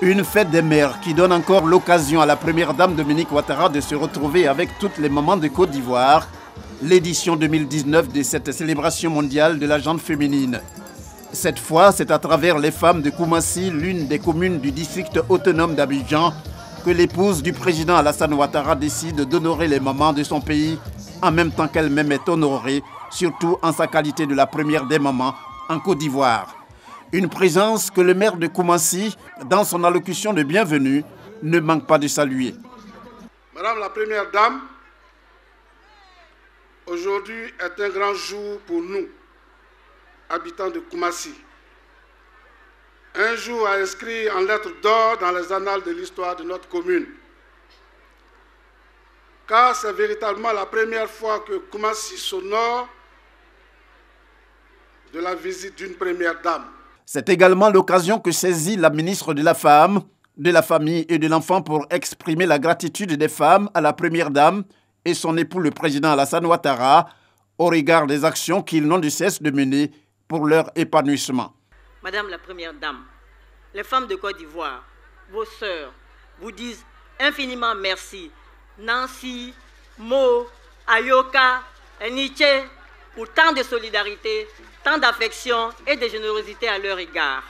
Une fête des mères qui donne encore l'occasion à la première dame Dominique Ouattara de se retrouver avec toutes les mamans de Côte d'Ivoire. L'édition 2019 de cette célébration mondiale de la gente féminine. Cette fois, c'est à travers les femmes de Koumassi, l'une des communes du district autonome d'Abidjan, que l'épouse du président Alassane Ouattara décide d'honorer les mamans de son pays, en même temps qu'elle-même est honorée, surtout en sa qualité de la première des mamans en Côte d'Ivoire. Une présence que le maire de Koumassi, dans son allocution de bienvenue, ne manque pas de saluer. Madame la Première Dame, aujourd'hui est un grand jour pour nous, habitants de Koumassi. Un jour à inscrire en lettres d'or dans les annales de l'histoire de notre commune. Car c'est véritablement la première fois que Koumassi s'honore de la visite d'une première dame. C'est également l'occasion que saisit la ministre de la Femme, de la Famille et de l'Enfant pour exprimer la gratitude des femmes à la Première Dame et son époux le président Alassane Ouattara au regard des actions qu'ils n'ont de cesse de mener pour leur épanouissement. Madame la Première Dame, les femmes de Côte d'Ivoire, vos sœurs, vous disent infiniment merci. Nancy, Mo, Ayoka, Niche, pour tant de solidarité, tant d'affection et de générosité à leur égard.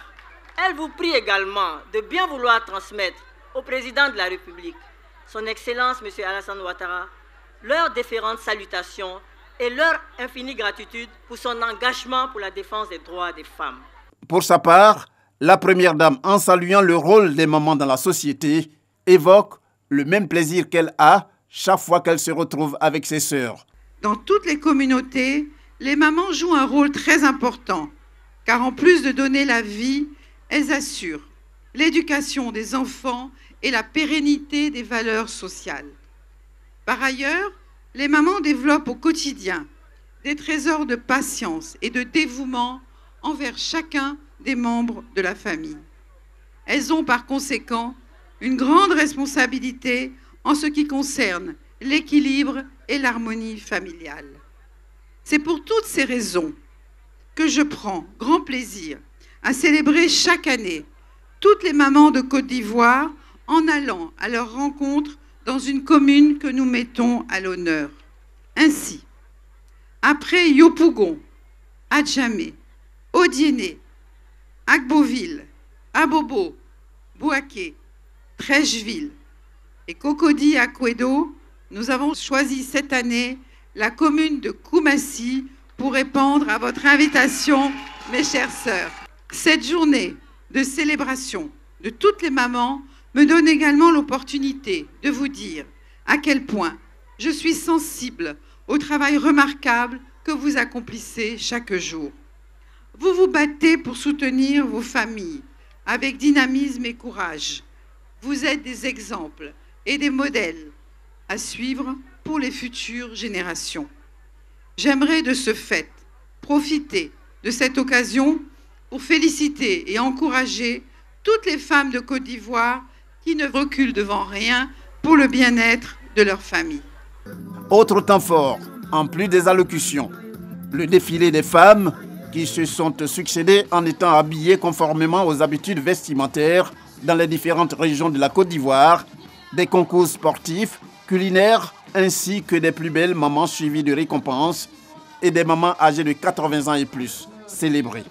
Elle vous prie également de bien vouloir transmettre au président de la République, son Excellence M. Alassane Ouattara, leurs différentes salutations et leur infinie gratitude pour son engagement pour la défense des droits des femmes. Pour sa part, la Première Dame, en saluant le rôle des mamans dans la société, évoque le même plaisir qu'elle a chaque fois qu'elle se retrouve avec ses sœurs. Dans toutes les communautés, les mamans jouent un rôle très important, car en plus de donner la vie, elles assurent l'éducation des enfants et la pérennité des valeurs sociales. Par ailleurs, les mamans développent au quotidien des trésors de patience et de dévouement envers chacun des membres de la famille. Elles ont par conséquent une grande responsabilité en ce qui concerne l'équilibre et l'harmonie familiale. C'est pour toutes ces raisons que je prends grand plaisir à célébrer chaque année toutes les mamans de Côte d'Ivoire en allant à leur rencontre dans une commune que nous mettons à l'honneur. Ainsi, après Yopougon, Adjamé, Odiéné, Agboville, Abobo, Bouaké, Trècheville et Cocody Akwedo, nous avons choisi cette année la commune de Koumassi pour répondre à votre invitation, mes chères sœurs. Cette journée de célébration de toutes les mamans me donne également l'opportunité de vous dire à quel point je suis sensible au travail remarquable que vous accomplissez chaque jour. Vous vous battez pour soutenir vos familles avec dynamisme et courage. Vous êtes des exemples et des modèles à suivre pour les futures générations. J'aimerais de ce fait profiter de cette occasion pour féliciter et encourager toutes les femmes de Côte d'Ivoire qui ne reculent devant rien pour le bien-être de leur famille. Autre temps fort, en plus des allocutions, le défilé des femmes qui se sont succédées en étant habillées conformément aux habitudes vestimentaires dans les différentes régions de la Côte d'Ivoire, des concours sportifs, culinaires, ainsi que des plus belles mamans suivies de récompenses et des mamans âgées de 80 ans et plus, célébrées.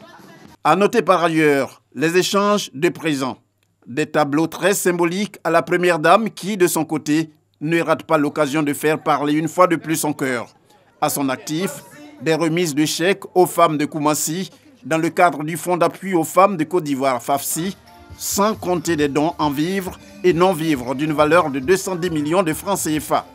À noter par ailleurs les échanges de présents, des tableaux très symboliques à la Première Dame qui, de son côté, ne rate pas l'occasion de faire parler une fois de plus son cœur. À son actif, des remises de chèques aux femmes de Koumassi dans le cadre du Fonds d'appui aux femmes de Côte d'Ivoire, FAFSI, sans compter des dons en vivres et non-vivres d'une valeur de 210 millions de francs CFA.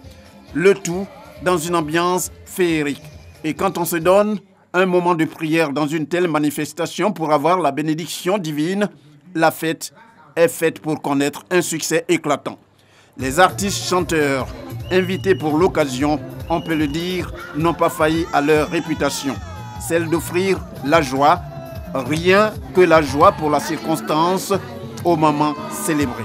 Le tout dans une ambiance féerique. Et quand on se donne un moment de prière dans une telle manifestation pour avoir la bénédiction divine, la fête est faite pour connaître un succès éclatant. Les artistes chanteurs invités pour l'occasion, on peut le dire, n'ont pas failli à leur réputation, celle d'offrir la joie, rien que la joie pour la circonstance au moment célébré.